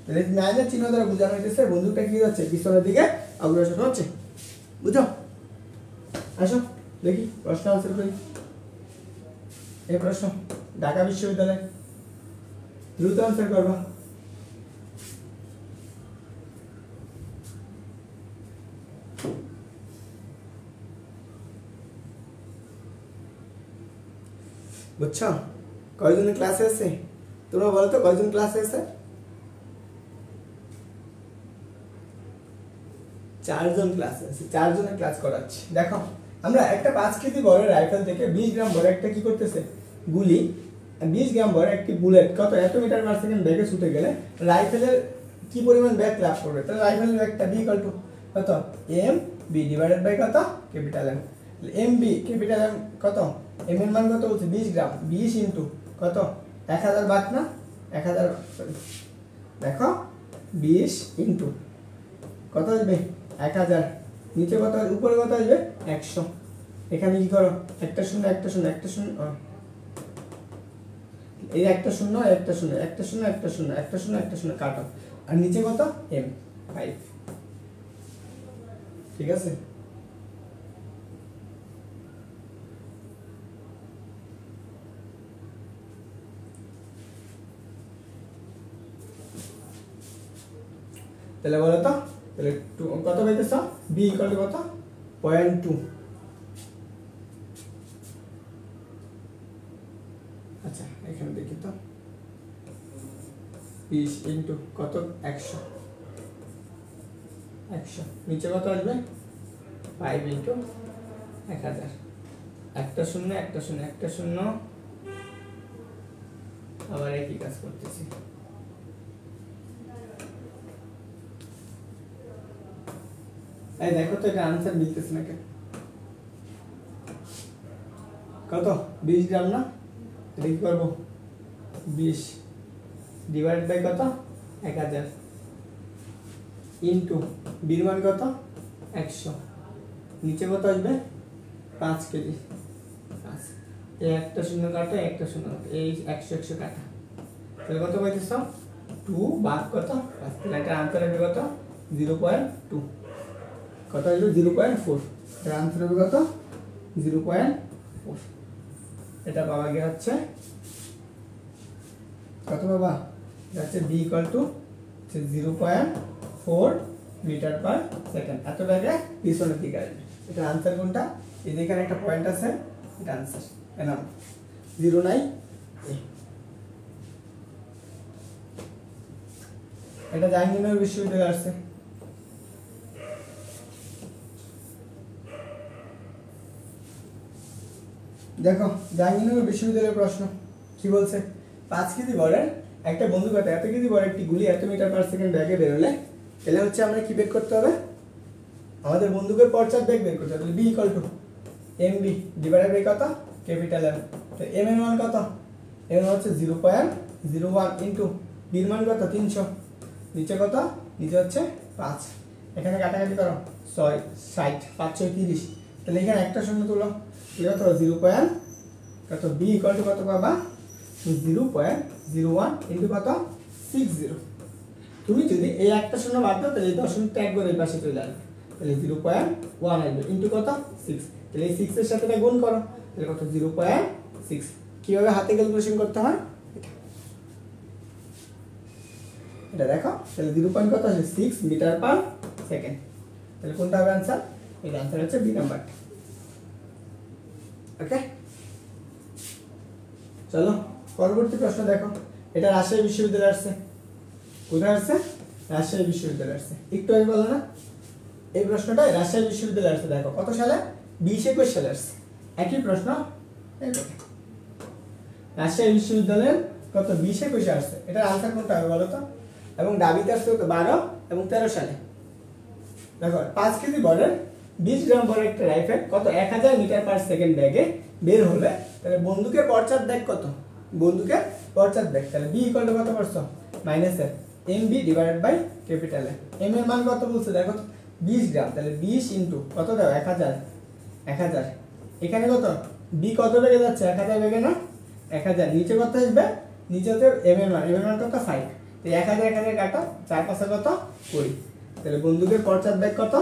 তাহলে মাইনাস চিহ্ন দ্বারা বোঝানো হয়েছে বন্দুকটা কি হচ্ছে, পিছনের দিকে অগ্রসর হচ্ছে, বুঝো? আসো দেখি প্রশ্ন আনসার করি। এই প্রশ্ন ঢাকা বিশ্ববিদ্যালয়, দ্রুত আনসার করবা। বুঝছো? কয়জনের ক্লাসে আছে তোমরা বলো তো, কয়জন ক্লাসে আছে? 4 জন ক্লাসে আছে, 4 জনের ক্লাস করাচ্ছি। দেখো আমরা একটা 5 কেজি বড় রাইফেল থেকে 20 গ্রাম বড় একটা কি করতেছে গুলি, 20 গ্রাম বড় একটি বুলেট কত এত মিটার পার সেকেন্ড বেগে ছুটে গেলে রাইফেলের কি পরিমাণ ব্যাগ লাভ করবে? তাহলে রাইফেলের ব্যাগটা বি ইকুয়াল টু কত এম বি ডিভাইডেড বাই কত capital M. M B capital M কত, এম এর মান কত বলছে 20 গ্রাম, 20 ইনটু কত 1000 বাট না 1000, সরি দেখো 20 ইনটু কত আসবে 1000, নিচে কত উপরে কত আসবে 100। এখানে কি করো একটা শূন্য একটা শূন্য একটা শূন্য, এই একটা শূন্য একটা শূন্য একটা শূন্য একটা শূন্য একটা শূন্য একটা শূন্য কাটো, আর নিচে কত এম 5। ঠিক আছে? তাহলে বলো তো, তাহলে কত পাইতেছ বি ইকুয়াল টু কত 0.2। আচ্ছা এখানে দেখি তো 20 ইনটু কত 100, 100 নিচে কত আসবে 5 ইনটু 1000, একটা শূন্য একটা শূন্য একটা শূন্য, আবার একই কাজ করতেছি। এই দেখো তো এটা आंसर মিলতেছে না কেন, কত 20 গ্রাম না, এটা কি করব 20 ডিভাইড বাই কত 1000 ইনটু বির মান কত 100, নিচে কত আসবে 5 কেজি, 5 এই একটা শূন্য কাটা একটা শূন্য এই 100 100 কাটা, তাহলে কত পাইতেছ 2 বাদ কত 5, তাহলে এটা आंसर হবে কত 0.2, কত হলো 0.4, এর आंसर হবে কত 0.4। এটা পাওয়া গিয়ে হচ্ছে কত বাবা, এটা হচ্ছে b equal to 0.4 metre per second, এত বেগে পিছনের দিকে আসবে। এটা आंसर কোনটা, এই যে এখানে একটা পয়েন্ট আছে, এটা आंसर এনাম 0 নাই। এটা জাহাঙ্গীরনগর বিশ্ববিদ্যালয়ে আসছে। দেখো জাহাঙ্গীরনগর বিশ্ববিদ্যালয়ের প্রশ্ন কি বলছে, 5 কেজি বড়ের একটা বন্দুক এত কেজি বড় একটি গুলি এত মিটার পার সেকেন্ড ব্যাগে বেরোলে, তাহলে হচ্ছে আমরা কি বের করতে হবে, আমাদের বন্দুকের পশ্চাৎ বেগ বের করতে হবে। B equal to M B divided by কত ক্যাপিটাল এম। তো এম এর মান কত, এম এর মান হচ্ছে 0.01 ইনটু বির মান কত 300, নিচে কত নিচে হচ্ছে 5, এখানে কাটাকাটি করো 6 60 5 6 30, তাহলে এখানে একটা শূন্য তুলো, এটা তো 0. কত বি ইকুয়াল টু কত পাবা 0.01 ইনটু কত 60। তুমি যদি এই একটা শূন্য বাদ দাও তাহলে এই দশমিক ট্যাগ করে এই পাশে চলে আসবে, তাহলে 0.1 আসবে ইনটু কত 6, তাহলে এই 6 এর সাথে এটা গুণ করো, তাহলে কত 0.6। কিভাবে হাতে ক্যালকুলেশন করতে হয় এটা দেখো, তাহলে 0. কত আছে 6 মিটার পার সেকেন্ড, তাহলে কোনটা হবে आंसर, এর आंसर হচ্ছে বি নাম্বারটা। ওকে চলো পরবর্তী প্রশ্ন দেখো, এটা রাজশাহী বিশ্ববিদ্যালয়ে আসছে। কোথায় আসছে, রাজশাহী বিশ্ববিদ্যালয়ে আসছে। একটু আগে বলো না এই প্রশ্নটা রাজশাহী বিশ্ববিদ্যালয়ে আসছে। দেখো কত সালে 2021 সালে আসছে, একই প্রশ্ন রাজশাহী বিশ্ববিদ্যালয়ের কত 2021 আসছে। এটার आंसर কোনটা হবে বলো তো, এবং দাবিতে আসছে কত 12 এবং 13 সালে। দেখো 5 কেজি বড়ের 20 গ্রাম বড় একটা রাইফেল কত 1000 মিটার পার সেকেন্ড ব্যাগে বের হলে, তাহলে বন্দুকের পশ্চাৎ ব্যাগ কত, বন্দুকের পশ্চাৎ ব্যাগ, তাহলে বি ইকুয়াল টু কত পারছো minus M B divided by capital M এর মান কত বলছে দেখো 20 গ্রাম, তাহলে 20 ইনটু কত দাও 1000, 1000 এখানে কত বি কত বেগে যাচ্ছে 1000 বেগে না 1000, নিচে কত আসবে নিচেতে এম এর মান কত 5, তো 1000 1000 কাটো 4 5 কত 20, তাহলে বন্দুকের পশ্চাৎ ব্যাগ কত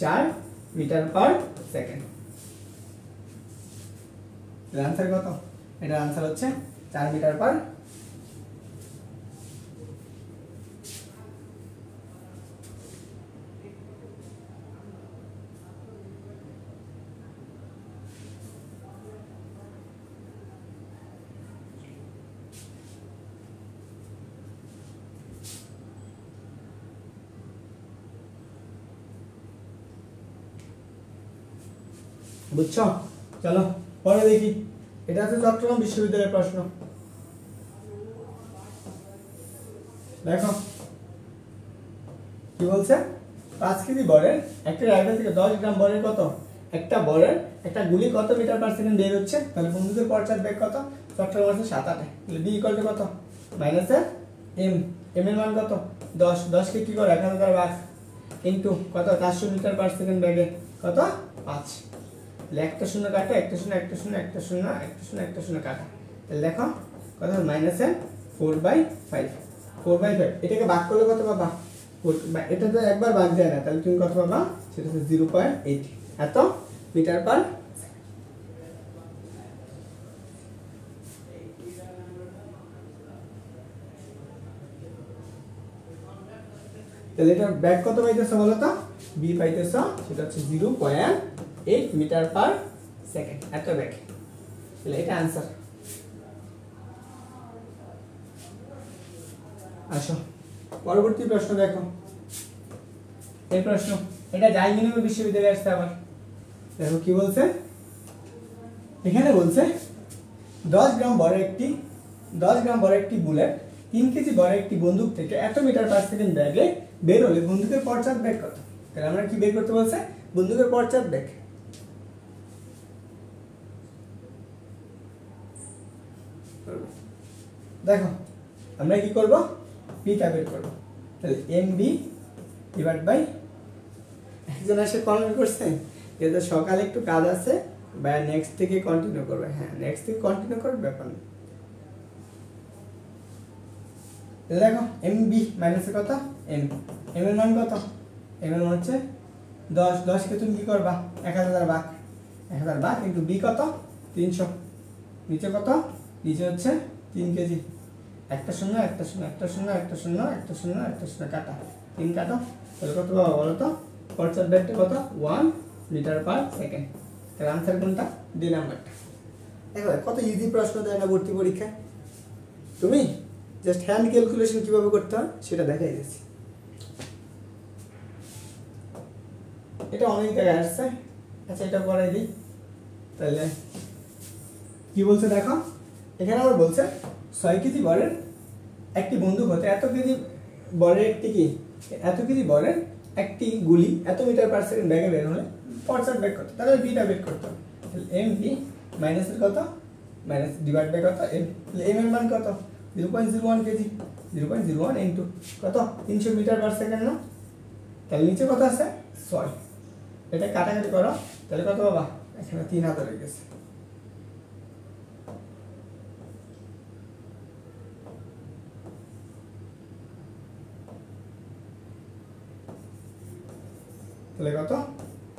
4 মিটার পার সেকেন্ড। এর आंसर কত, এটার आंसर হচ্ছে 4 মিটার পার। বুঝছো? চলো পরে দেখি। এটা হচ্ছে চট্টগ্রাম বিশ্ববিদ্যালয়ের প্রশ্ন। দেখো কি বলছে, 5 কেজি বরের একটা রাইফেল থেকে 10 গ্রাম বরের কত একটা বরের একটা গুলি কত মিটার পার সেকেন্ড বের হচ্ছে, তাহলে বন্দুকের পশ্চাৎ বেগ কত? চট্টগ্রাম আছে 7-8, তাহলে বি ইকুয়াল টু কত? মাইনাস এম, এম এর মান কত? 10, 10 কে কি করে 1000 ভাগ ইনটু কত 400 মিটার পার সেকেন্ড বেগে কত 5, তাহলে একটা শূন্য কাটা, একটা শূন্য, একটা শূন্য, একটা শূন্য, একটা শূন্য, একটা শূন্য কাটা, তাহলে দেখো কত মাইনাস 4/5, 4/5 এটাকে ভাগ করলে কত পাবা? এটা তো একবার ভাগ যায় না, তাহলে তুমি কত পাবা? সেটা হচ্ছে 0.8 এত মিটার পার। তাহলে এটা ব্যাক কত পাইতেছো বলো তো? বি পাইতেছো, সেটা হচ্ছে 0.8 মিটার পার সেকেন্ড, এত ব্যাক। তাহলে এটা आंसर। আসো পরবর্তী প্রশ্ন দেখো। এই প্রশ্ন এটা জাহাঙ্গীরনগর বিশ্ববিদ্যালয়ে আসছে আবার। দেখো কি বলছে, এখানে বলছে 10 গ্রাম বড় একটি বুলেট 3 কেজি বড় একটি বন্দুক থেকে এত মিটার পার সেকেন্ড বেগে বের হলে বন্দুকের পশ্চাৎ বেগ কত? তাহলে আমরা কি বের করতে বলছে? বন্দুকের পশ্চাৎ বেগ। দেখো আমরা কি করব, পিটা বের করব। তাহলে এম বি ডিভাইড বাই, একজন এসে কমেন্ট করছে যে সকালে একটু কাজ আছে বা নেক্সট থেকে কন্টিনিউ করবে। হ্যাঁ নেক্সট থেকে কন্টিনিউ করবে, ব্যাপার না। দেখো এম বি মাইনাস কত এম, এম এর মান কত? এম এর মান হচ্ছে 10, 10 কে তুমি কি করবা 1000 ভাগ, 1000 ভাগ কিন্তু বি কত 300, নিচে কত? নিচে হচ্ছে 3 কেজি, একটা শূন্য, একটা শূন্য, একটা শূন্য, একটা শূন্য, একটা শূন্য, একটা শূন্য কাটা, 3 কাটো, তাহলে কত পাবো বলো তো? পশ্চাৎ বেগটা কত? 1 মিটার পার সেকেন্ড। তাহলে आंसर কোনটা? ডি নাম্বারটা। দেখো কত ইজি প্রশ্ন দেয় না ভর্তি পরীক্ষায়। তুমি জাস্ট হ্যান্ড ক্যালকুলেশন কিভাবে করতে হয় সেটা দেখাই দিয়েছি। এটা অনেক জায়গায় আসছে। আচ্ছা এটা করাই দিই। তাহলে কি বলছে দেখো, এখানে আবার বলছে 6 কেজি বরের একটি বন্দুক হতে এত কেজি বরের একটি গুলি এত মিটার পার সেকেন্ড বেগে বের হলে পশ্চাৎ বেগ কত? তাহলে বিটা বের করতে হবে। তাহলে এম বি মাইনাস এর কত? মাইনাস ডিভাইড বাই কত এম, তাহলে এম এর মান কত? 0.01 কেজি, 0.01 ইনটু কত 300 মিটার পার সেকেন্ড না? তাহলে নিচে কত আছে 6, এটা কাটাকাটি করো, তাহলে কত বাবা? এখানে 3000 হয়ে গেছে। তাহলে কত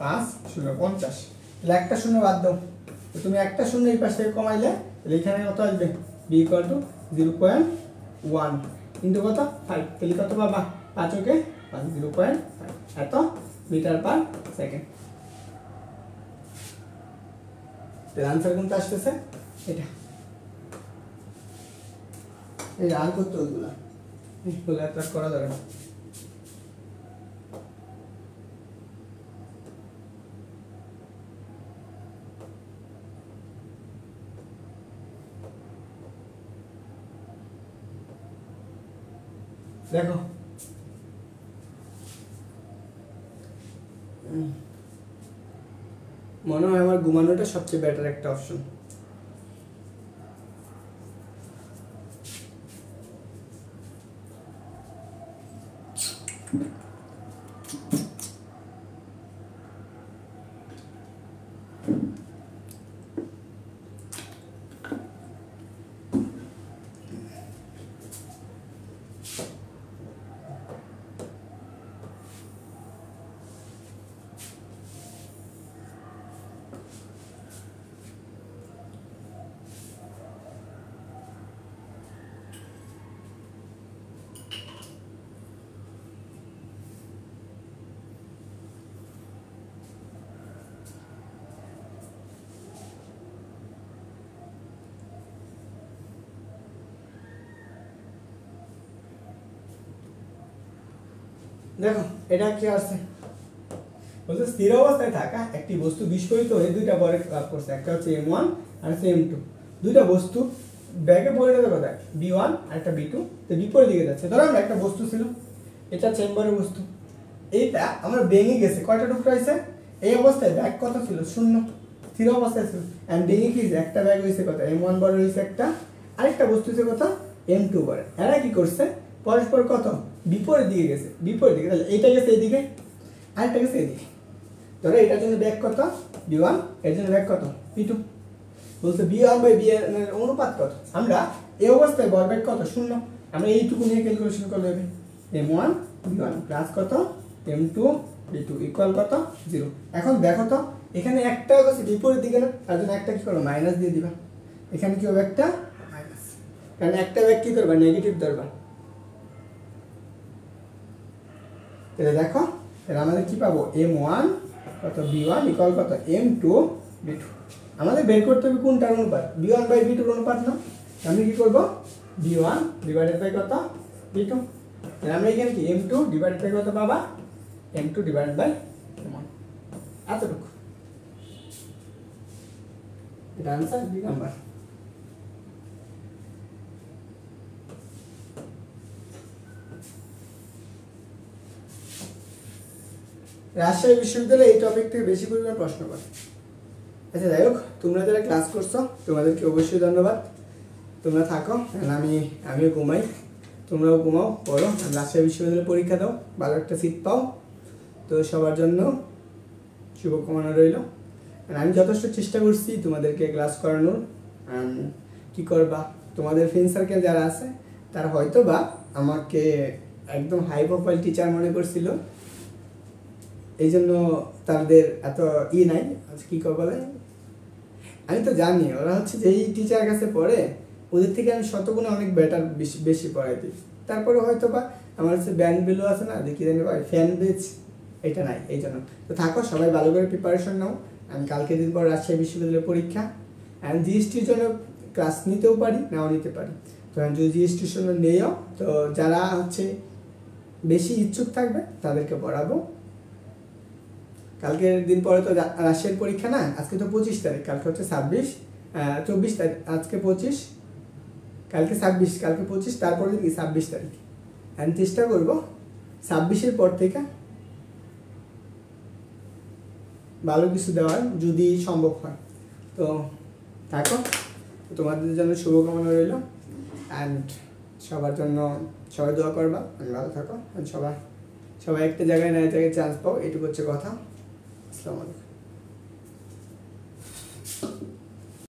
5 শূন্য 50, তাহলে একটা শূন্য বাদ দাও, তো তুমি একটা শূন্য এই পাশ থেকে কমাইলে তাহলে এখানে কত আসবে? বি ইকুয়াল টু 0.1 ইনটু কত 5, তাহলে কত বাবা? 5 ওকে 5, 0.5 এত মিটার পার সেকেন্ড। তাহলে आंसर কোনটা আসতেছে? এটা। এই আর কত ওগুলা বলে এত করা যাবে না। দেখো মনে হয় আমার ঘুমানোটা সবচেয়ে বেটার একটা অপশন। দেখো এটা কি আছে, বলছে স্থির অবস্থায় থাকা একটি বস্তু বিস্ফোরিত হয়ে দুইটা বলে লাভ করছে, একটা হচ্ছে m1 আর হচ্ছে m2। দুইটা বস্তু ব্যাগে পরিণত কোথায়, b1 আর একটা b2, তো বিপরীত দিকে যাচ্ছে। ধরো আমরা একটা বস্তু ছিল, এটা চেম্বারের বস্তু, এইটা আমরা ভেঙে গেছে, কয়টা টুকরা হয়েছে, এই অবস্থায় ব্যাগ কত ছিল, 0, স্থির অবস্থায় ছিল। এন্ড ভেঙে কি একটা ব্যাগ হয়েছে কত, m1 বড় হয়েছে একটা, আরেকটা বস্তু হয়েছে কত, m2 বড়। এরা কি করছে, পরস্পর কত বিপরীত দিকে গেছে, বিপরীত দিকে। তাহলে এইটা গেছে এইদিকে, আরেকটা গেছে এইদিকে। ধরো এটার জন্য ব্যাগ কত, b1, এর জন্য ব্যাগ কত, b2। বলছে b1/bn এর অনুপাত কত, আমরা এই অবস্থায় ভরবেগ কত, 0, আমরা এইটুকু নিয়ে ক্যালকুলেশন করলে হবে m1 b1 প্লাস কত m2 b2 ইকুয়াল কত, 0। এখন দেখো তো এখানে একটা হচ্ছে বিপরীত দিকে না, তার জন্য একটা কি করবে, মাইনাস দিয়ে দিবা। এখানে কি হবে, একটা মাইনাস, কারণ একটা ব্যাগ কি করবা, নেগেটিভ ধরবা। তাহলে দেখো, তাহলে আমাদের কি পাবো, m1 কত b1 ইকুয়াল কত m2 b2। আমাদের বের করতে হবে কোনটার অনুপাত, b1/b2 অনুপাত না। আমি কি করব, b1 ডিভাইডেড বাই কত, b2। তাহলে আমরা এখানে কি m2 ডিভাইডেড বাই কত পাবা, m2 ডিভাইডেড বাই m1, এতটুকু। এটা आंसर বি নাম্বার। রাজশাহী বিশ্ববিদ্যালয়ে এই টপিক থেকে বেশি পরিমাণ প্রশ্ন করে। আচ্ছা যাই হোক, তোমরা যারা ক্লাস করছো তোমাদেরকে অবশ্যই ধন্যবাদ। তোমরা থাকো, আমিও ঘুমাই, তোমরাও ঘুমাও, পড়ো, রাজশাহী বিশ্ববিদ্যালয়ে পরীক্ষা দাও, ভালো একটা সিট পাও। তো সবার জন্য শুভকামনা রইল। আমি যথেষ্ট চেষ্টা করছি তোমাদেরকে ক্লাস করানোর। কি করবা, তোমাদের ফ্রেন্ড সার্কেল যারা আছে তারা হয়তো বা আমাকে একদম হাই প্রোফাইল টিচার মনে করছিল, এই জন্য তাদের এত নাই। কি বলে, আমি তো জানি ওরা হচ্ছে যে এই টিচার কাছে পড়ে, ওদের থেকে আমি শতগুণে অনেক বেটার, বেশি পড়াই দিই। তারপরে হয়তো বা আমার হচ্ছে ব্যান্ড ভ্যালু আছে না, দেখি জানি ভাই ফ্যান বেজ এটা নাই, এই জন্য। তো থাকো, সবাই ভালো করে প্রিপারেশন নাও। আমি কালকে দিন পর রাজশাহী বিশ্ববিদ্যালয়ের পরীক্ষা, আমি জিএসটির জন্য ক্লাস নিতেও পারি, নাও নিতে পারি। তো আমি যদি জিএসটির জন্য নেও, তো যারা হচ্ছে বেশি ইচ্ছুক থাকবে তাদেরকে পড়াবো। কালকের দিন পরে তো রাজশাহীর পরীক্ষা না, আজকে তো 25 তারিখ, কালকে হচ্ছে 24 তারিখ, আজকে 25, কালকে 26, কালকে 25, তারপরে কি 26 তারিখ। আমি চেষ্টা করবো 26-এর পর থেকে ভালো কিছু দেওয়ার, যদি সম্ভব হয়। তো থাকো, তোমাদের জন্য শুভকামনা রইল। অ্যান্ড সবার জন্য সবাই দোয়া করবা, আমি ভালো থাকো। সবাই একটা জায়গায় না, এক জায়গায় চান্স পাও, এটুকু হচ্ছে কথা। আসসালামু আলাইকুম।